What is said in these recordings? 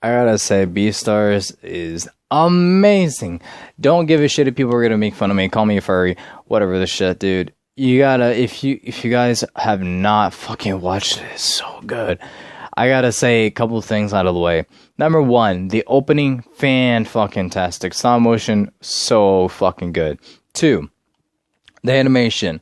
I gotta say, Beastars is amazing. Don't give a shit if people are gonna make fun of me, call me a furry, whatever the shit, dude. You gotta, if you guys have not fucking watched it, it's so good. I gotta say a couple things out of the way. Number one, the opening, fan-fucking-tastic. Stop motion, so fucking good. Two, the animation,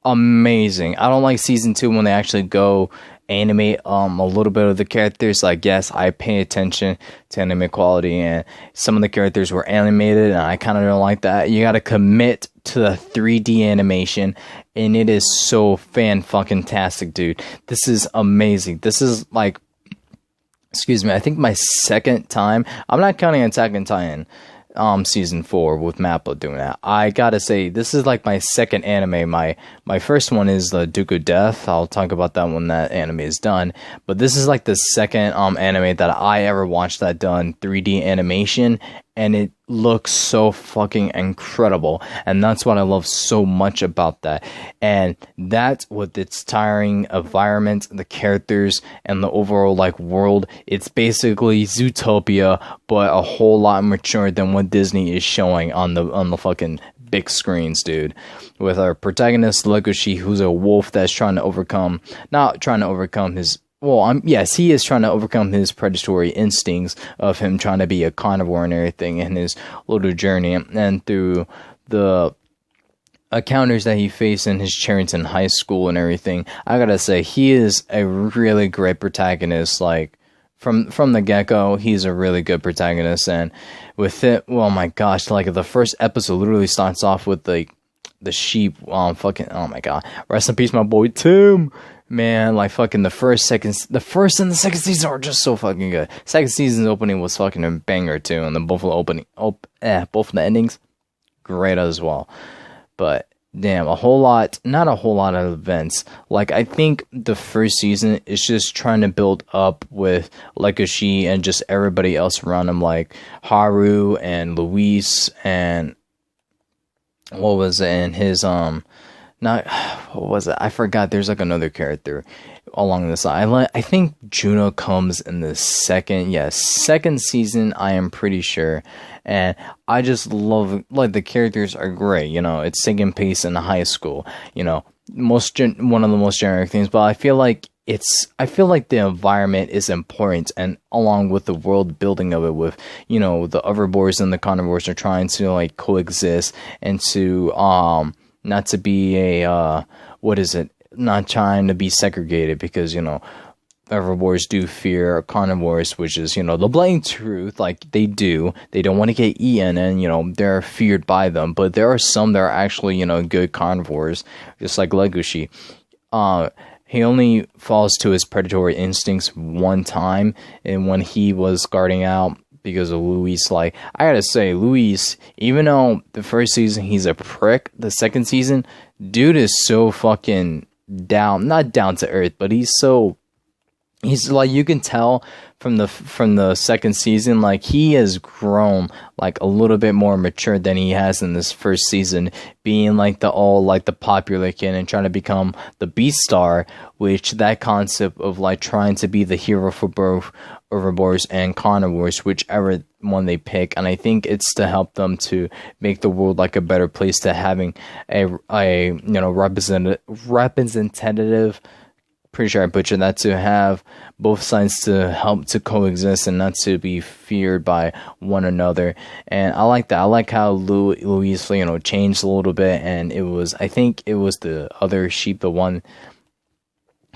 amazing. I don't like season 2 when they actually go animate a little bit of the characters. Like, yes, I pay attention to anime quality, and some of the characters were animated, and I kind of don't like that. You gotta commit to the 3D animation, and it is so fan-fucking-tastic, dude. This is amazing. This is like, excuse me, I think my second time. I'm not counting Attack on Titan season 4 with Mappa doing that. I gotta say, this is like my second anime. My first one is the Duke of Death. I'll talk about that when that anime is done. But this is like the second anime that I ever watched that done 3D animation, and it looks so fucking incredible. And that's what I love so much about that. And that, with its tiring environment, the characters, and the overall like world, it's basically Zootopia, but a whole lot mature than what Disney is showing on the fucking big screens, dude. With our protagonist Legosi, who's a wolf that's trying to overcome, not trying to overcome his, well, yes, he is trying to overcome his predatory instincts of him trying to be a carnivore and everything in his little journey, and through the encounters that he faced in his Charrington High School and everything. I gotta say, he is a really great protagonist. Like, from the get-go, he's a really good protagonist. And with it, oh my gosh, like the first episode literally starts off with the sheep, fucking, oh my god, rest in peace my boy Tim. Man, like fucking the first and the second season are just so fucking good. Second season's opening was fucking a banger too, and then both of the endings, great as well. But damn, not a whole lot of events. Like, I think the first season is just trying to build up with Legoshi and just everybody else around him, like Haru and Luis and what was it, and his not, what was it? I forgot. There's like another character along the side. I think Juno comes in the second season. I am pretty sure, and I just love, like, the characters are great. You know, it's taking place in a high school. You know, one of the most generic things, but I feel like the environment is important, and along with the world building of it, with, you know, the herbivores and the carnivores are trying to like coexist and to not to be a, not trying to be segregated, because, you know, herbivores do fear carnivores, which is, you know, the blatant truth. Like, they don't want to get eaten, and, you know, they're feared by them. But there are some that are actually, you know, good carnivores, just like Legoshi. He only falls to his predatory instincts one time, and when he was guarding out because of Luis. Like, I gotta say, Luis, even though the first season he's a prick, the second season, dude is so fucking not down to earth, but he's like, you can tell from the second season, like, he has grown like a little bit more mature than he has in this first season, being like the popular kid and trying to become the Beastar, which that concept of like trying to be the hero for both herbivores and carnivores, whichever one they pick. And I think it's to help them to make the world like a better place, to having a you know, representative, pretty sure I butchered that, to have both sides to help to coexist and not to be feared by one another. And I like that. I like how Luis, you know, changed a little bit, and I think it was the other sheep, the one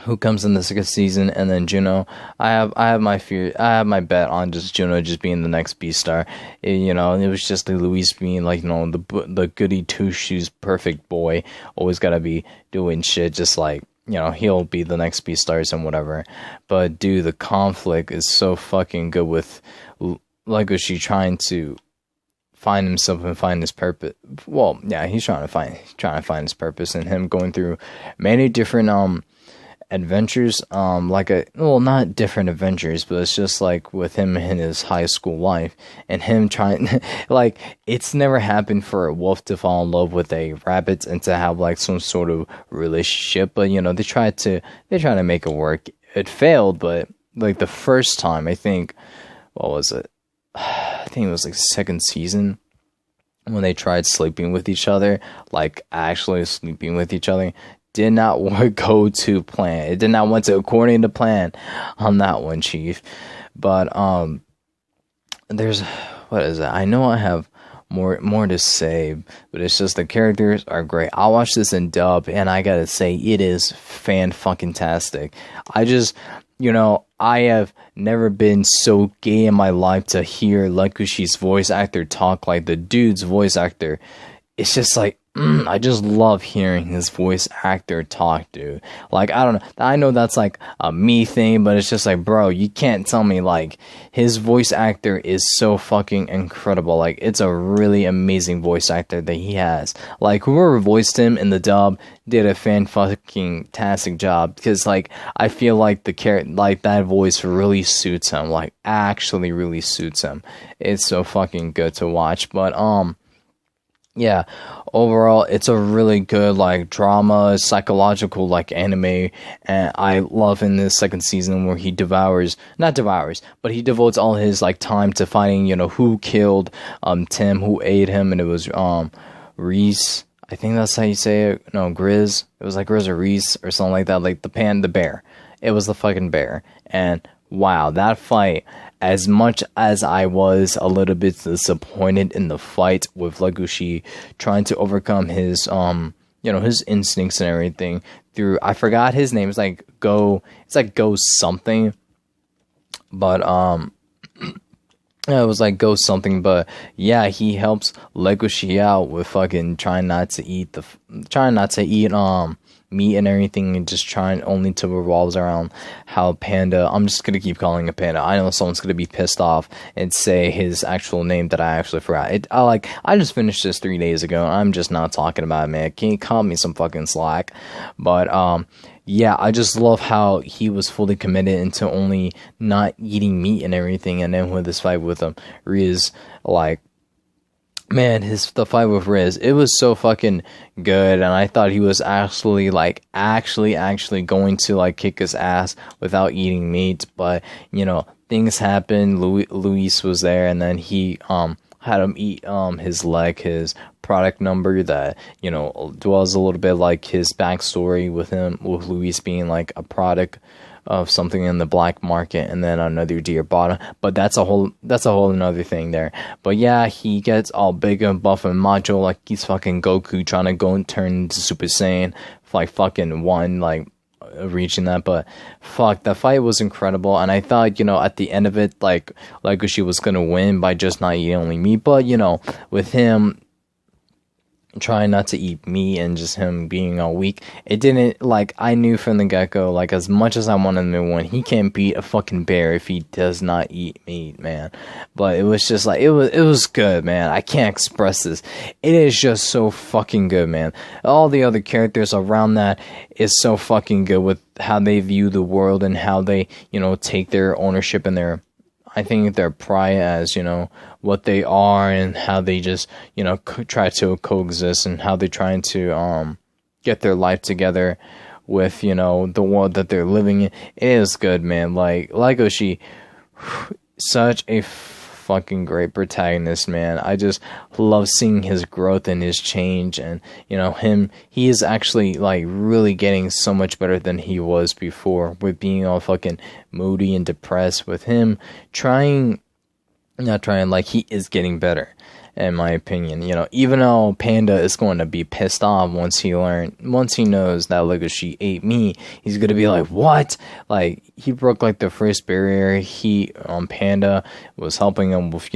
who comes in the second season, and then Juno. I have my bet on just Juno just being the next Beastar. You know, it was just like Luis being like, you know, the goody two shoes perfect boy, always gotta be doing shit, just like, you know, he'll be the next Beastars and whatever. But dude, the conflict is so fucking good with Legoshi trying to find himself and find his purpose. Well, yeah, he's trying to find his purpose, and him going through many different adventures, not different adventures, but it's just like with him in his high school life, and him trying like, it's never happened for a wolf to fall in love with a rabbit and to have like some sort of relationship, but, you know, they try to make it work. It failed, but like the first time, I think, what was it? I think it was like second season when they tried sleeping with each other, like actually sleeping with each other. Did not go to plan. It did not went to according to plan on that one, Chief. But there's, what is it? I know I have more to say, but it's just the characters are great. I watched this in dub, and I gotta say, it is fan-fucking-tastic. I just, I have never been so gay in my life to hear Legoshi's voice actor talk like the dude's voice actor. It's just like, I just love hearing his voice actor talk, dude. Like, I don't know. I know that's like a me thing, but it's just like, bro, you can't tell me, like, his voice actor is so fucking incredible. Like, it's a really amazing voice actor that he has. Like, whoever voiced him in the dub did a fan-fucking-tastic job, because, like, I feel like that voice really suits him. Like, actually really suits him. It's so fucking good to watch. But, yeah, overall, it's a really good, like, drama, psychological, like, anime, and I love in this second season where he not devours, but he devotes all his, like, time to finding, who killed, Tim, who ate him, and it was, Reese, I think that's how you say it, no, Grizz, it was like Grizz or Reese, or something like that, like, the bear, it was the fucking bear, and, wow, that fight, as much as I was a little bit disappointed in the fight with Legosi trying to overcome his his instincts and everything through, I forgot his name, it's like Go something, but yeah, it was like Go something, but yeah, he helps Legosi out with fucking trying not to eat meat and everything, and just trying only to revolves around how Panda, I'm just gonna keep calling it Panda. I know someone's gonna be pissed off and say his actual name that I actually forgot. I just finished this 3 days ago, and I'm just not talking about it, man. Can you cut me some fucking slack? But yeah, I just love how he was fully committed into only not eating meat and everything, and then with this fight with Riz, like, man, the fight with Riz, it was so fucking good, and I thought he was actually going to, like, kick his ass without eating meat, but, things happened. Luis was there, and then he, had him eat, his leg, his product number that, dwells a little bit like his backstory with Luis being, like, a product of something in the black market, and then another deer bought him. But that's a whole another thing there. But yeah, he gets all big and buff and macho like he's fucking Goku trying to go and turn into Super Saiyan, like fucking one, like reaching that. But fuck, that fight was incredible, and I thought, at the end of it, like Legoshi was gonna win by just not eating only meat, but with him trying not to eat meat and just him being all weak, it didn't, like, I knew from the get-go, like, as much as I wanted him to win, he can't beat a fucking bear if he does not eat meat, man. But it was just like, it was good, man. I can't express this. It is just so fucking good, man. All the other characters around that is so fucking good with how they view the world and how they, take their ownership and I think their pride as, what they are, and how they just, try to coexist, and how they're trying to get their life together with, the world that they're living in. It is good, man. Like, Legoshi, such a fucking great protagonist, man. I just love seeing his growth and his change, and he is actually, like, really getting so much better than he was before, with being all fucking moody and depressed. With him like, he is getting better, in my opinion. Even though Panda is going to be pissed off once he knows that Legoshi ate me, he's gonna be like, what? Like, he broke, like, the first barrier. Panda was helping him with,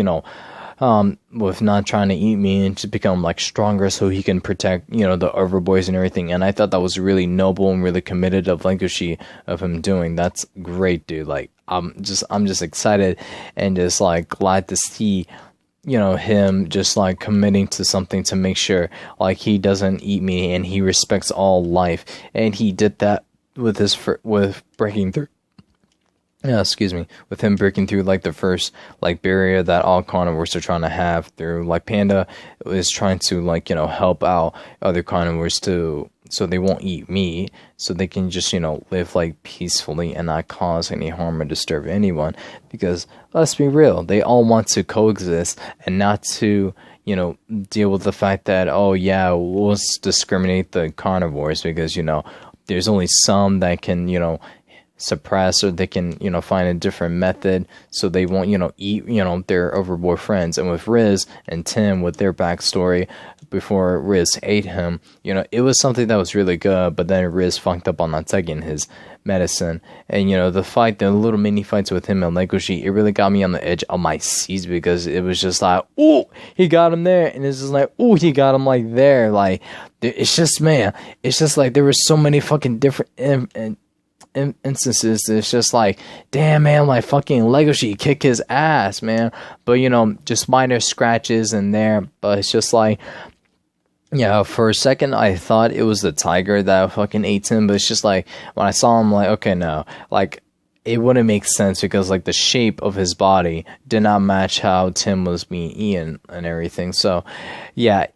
with not trying to eat me and to become, like, stronger so he can protect, the herbivores and everything. And I thought that was really noble and really committed of Legoshi, of him doing. That's great, dude. Like, I'm just excited and just, like, glad to see, him just, like, committing to something to make sure, like, he doesn't eat me and he respects all life. And he did that with breaking through. Yeah, excuse me. With him breaking through, like, the first, like, barrier that all carnivores are trying to have through. Like, Panda is trying to, like, help out other carnivores to so they won't eat meat, so they can just, live like peacefully and not cause any harm or disturb anyone. Because let's be real, they all want to coexist and not to, deal with the fact that, oh yeah, let's discriminate the carnivores because, there's only some that can, suppress, or they can, find a different method so they won't, eat, their overboard friends. And with Riz and Tim, with their backstory before Riz ate him, it was something that was really good, but then Riz funked up on not taking his medicine. And, the little mini fights with him and Legosi, it really got me on the edge of my seats because it was just like, ooh, he got him there. And it's just like, ooh, he got him like there. Like, it's just, man, it's just like there were so many fucking different instances. It's just like, damn, man, like fucking Legosi kick his ass, man. But just minor scratches in there. But it's just like, yeah, for a second I thought it was the tiger that fucking ate him. But it's just like, when I saw him, like, okay, no, like, it wouldn't make sense because like the shape of his body did not match how Tim was being eaten and everything. So yeah,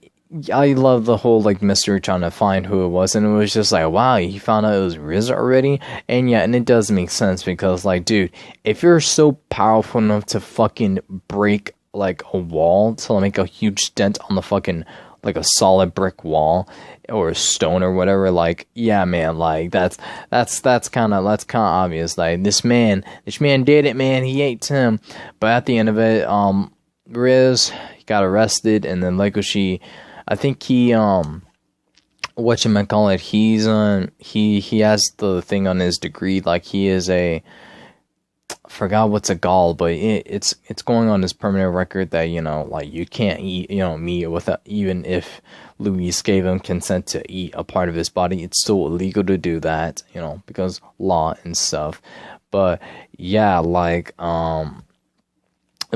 I love the whole like mystery trying to find who it was, and it was just like, wow, he found out it was Riz already. And yeah, and it does make sense because like, dude, if you're so powerful enough to fucking break like a wall to make a huge dent on the fucking like a solid brick wall or a stone or whatever, like, yeah, man, like that's kind of obvious. Like this man did it, man. He ate Tim. But at the end of it, Riz got arrested, and then Legosi, I think he whatchamacallit, he has the thing on his degree, like he is a, I forgot what's a gall, but it's going on his permanent record that, like you can't eat, meat without, even if Luis gave him consent to eat a part of his body, it's still illegal to do that, because law and stuff. But yeah, like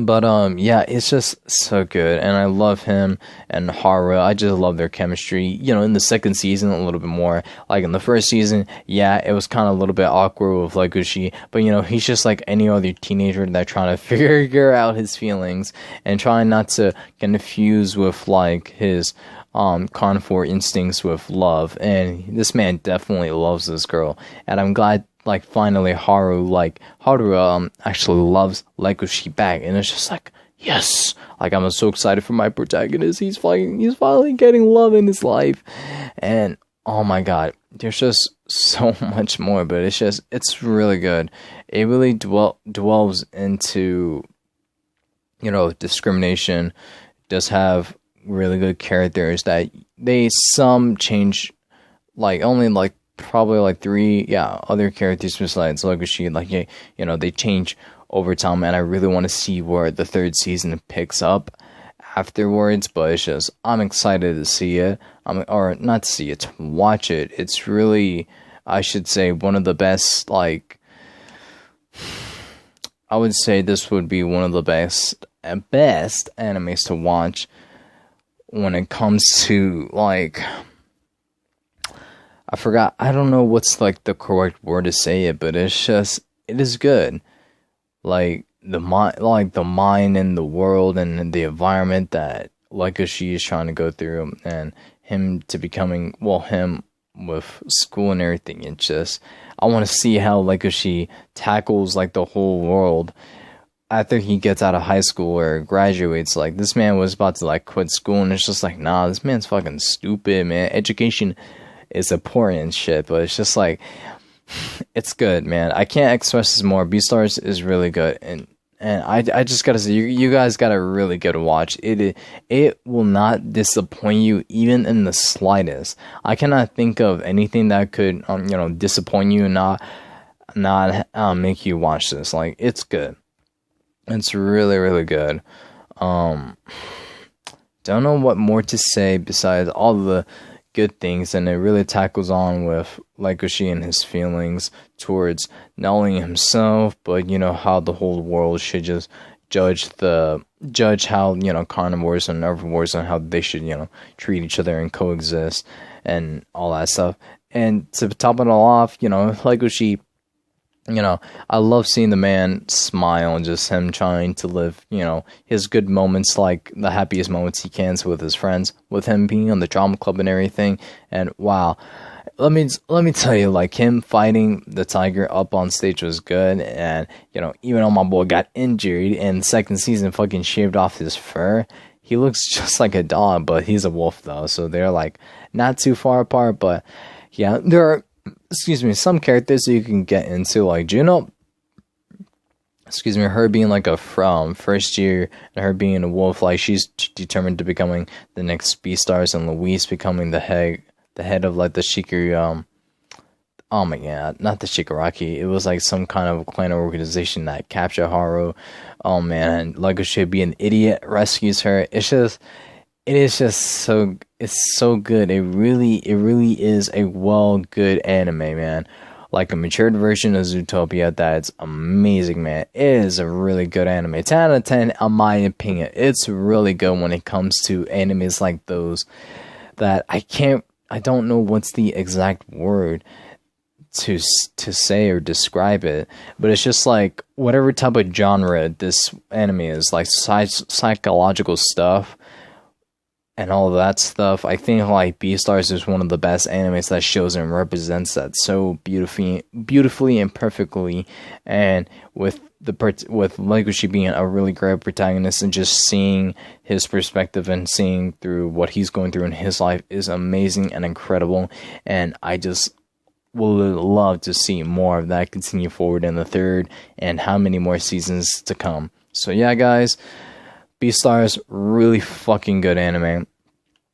yeah, it's just so good, and I love him and Haru. I just love their chemistry. In the second season, a little bit more. Like in the first season, yeah, it was kind of a little bit awkward with Legosi, but he's just like any other teenager that trying to figure out his feelings and trying not to confuse with like his carnivore instincts with love. And this man definitely loves this girl, and I'm glad. Like finally Haru actually loves Legosi back, and it's just like, yes, like I'm so excited for my protagonist. He's finally getting love in his life. And oh my god, there's just so much more, but it's really good. It really dwells into discrimination. It does have really good characters that some change, like only like probably like 3 other characters besides Legosi, like they change over time, and I really want to see where the third season picks up afterwards. But it's just, I'm excited to see it, or not to see it, to watch it. It's really, I should say, one of the best, like, I would say this would be one of the best animes to watch when it comes to like, I don't know what's like the correct word to say it, but it is good. Like the mind and the world and the environment that Legosi is trying to go through, and him to becoming, him with school and everything. It's just, I want to see how Legosi tackles like the whole world after he gets out of high school or graduates. Like this man was about to like quit school, and it's just like, nah, this man's fucking stupid, man. Education is important and shit, but it's just like, it's good, man. I can't express this more. Beastars is really good, and I just gotta say, you guys gotta really get a watch. It will not disappoint you even in the slightest. I cannot think of anything that could disappoint you and not make you watch this. Like, it's good. It's really, really good. Don't know what more to say besides all the good things, and it really tackles on with Legosi and his feelings towards not only himself, but how the whole world should just judge how carnivores and herbivores and how they should treat each other and coexist and all that stuff. And to top it all off, Legosi You know, I love seeing the man smile and just him trying to live, you know, his good moments, like the happiest moments he can with his friends, with him being on the drama club and everything. And wow, let me tell you, like him fighting the tiger up on stage was good. And you know, even though my boy got injured in second season, fucking shaved off his fur, he looks just like a dog, but he's a wolf though, so they're like not too far apart. But yeah, there are, excuse me, some characters that you can get into, like Juno, excuse me, her being like a from first year and her being a wolf, like she's determined to becoming the next Beastars, and Luis becoming the head of like the Shikari, oh my god, not the Shigaraki, it was like some kind of clan organization that captured Haru. Oh man, and Legosi being an idiot rescues her. It is just so, it's so good. It really is a good anime, man. Like a matured version of Zootopia that's amazing, man. It is a really good anime. 10 out of 10 in my opinion. It's really good when it comes to animes like those that I don't know what's the exact word to say or describe it, but it's just like whatever type of genre this anime is, like psychological stuff and all of that stuff. I think like Beastars is one of the best animes that shows and represents that so beautifully and perfectly. And with Legoshi being a really great protagonist, and just seeing his perspective and seeing through what he's going through in his life is amazing and incredible. And I just will love to see more of that continue forward in the third, and how many more seasons to come. So yeah, guys, Beastars, really fucking good anime.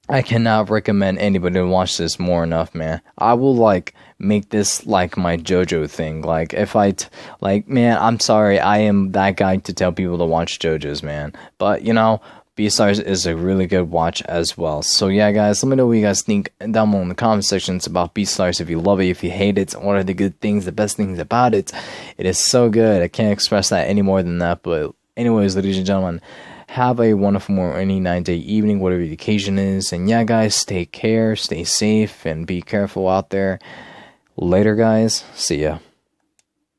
I cannot recommend anybody to watch this more enough, man. I will like make this like my JoJo thing. Like if like, man, I'm sorry, I am that guy to tell people to watch JoJo's, man. But you know, Beastars is a really good watch as well. So yeah, guys, let me know what you guys think down below in the comment sections about Beastars. If you love it, if you hate it, what are the good things, the best things about it. It is so good. I can't express that any more than that. But anyways, ladies and gentlemen, have a wonderful morning, night, day, evening, whatever the occasion is. And yeah, guys, take care, stay safe, and be careful out there. Later, guys. See ya.